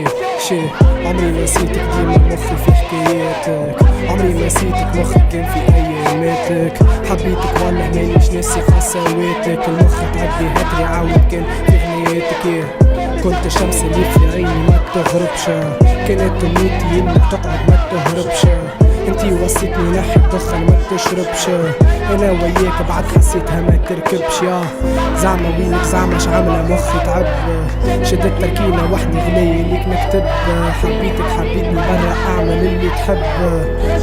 تحكي شي. عمري ما نسيتك ديما مخي في حكاياتك، عمري ما نسيتك مخي كان في اياماتك. حبيتك والله مانيش ناسي قساواتك، المخ تعدي هدري عاود كان في غنياتك. كنت الشمس اللي في عيني ما تغربش، كانت امنيتي انك تقعد ما تهربش. انتي وصيتني نحي الدخن ما تشربش، انا وياك بعد حسيتها ما تركبش. يا زعما وينك زعما شعاملة مخي تعب، شدت تركينة وحدي غنية ليك نكتب. حبيتك حبيتني برا اعمل اللي تحب،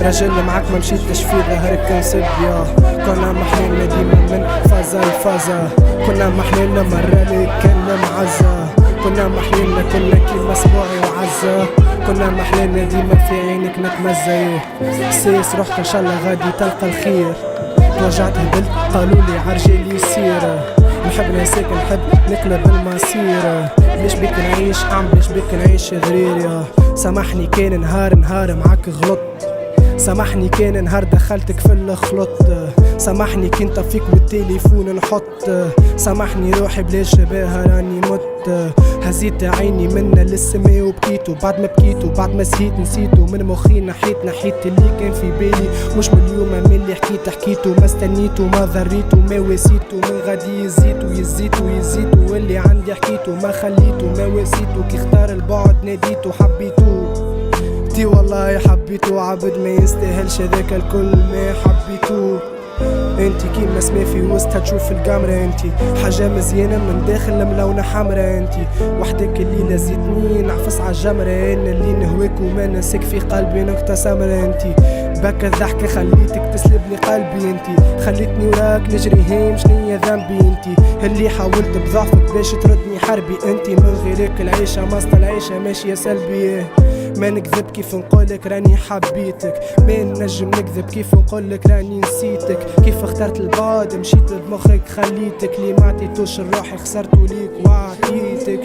راجل معاك ما مشيتش في ظهرك نسب. يا كنا محلينا ديما من فازة لفازة، كنا محلينا مرة اللي كان معزة، كنا محلينا كنا كيما اسبوعي وعزة، كنا محلينا ديما في عينك نتمزى. سيس روحك ان شاء الله غادي تلقى الخير، توجعت هبلت قالولي عرجالي يسير، نحب نساك نحب نقلب المسيرة. ليش بيك نعيش ليش بيك نعيش غرير. يا سامحني كان نهار معاك غلط، سامحني كان نهار دخلتك في الخلط، سامحني كنت فيك والتليفون نحط، سامحني روحي بلا شباها راني مت. هزيت عيني منا للسما وبكيت، وبعد ما بكيت وبعد ما سهيت نسيتو من مخي نحيت اللي كان في بالي، مش من اليوم من اللي حكيتو ما استنيتو ما ضريتو ما واسيتو، من غادي يزيتو واللي عندي حكيتو ما خليتو ما واسيتو، كي اختار البعد ناديتو حبيتو. دي والله حبيتو عبد ما يستاهلش هذاك الكل ما حبيتو. انتي كيما سما في وسطها تشوف القمرة، انتي حاجة مزيانة من داخل ملونة حمرا، انتي وحدك اللي لزيتني نعفس عالجمرة، انا اللي نهواك وما نسيك في قلبي نقطة سمرة. انتي بكى الضحكة خليتك تسلبني قلبي، انتي خليتني وراك نجري هيم شنيا ذنبي، انتي اللي حاولت بضعفك باش تردني حربي، انتي من غيرك العيشة مصط العيشة ماشية سلبية. ما نكذب كيف نقولك راني حبيتك، ما نجم نكذب كيف نقولك راني نسيتك، كيف اخترت البعد مشيت بمخك خليتك، لي ما عطيتوش الروح خسرتو ليك وعطيتك.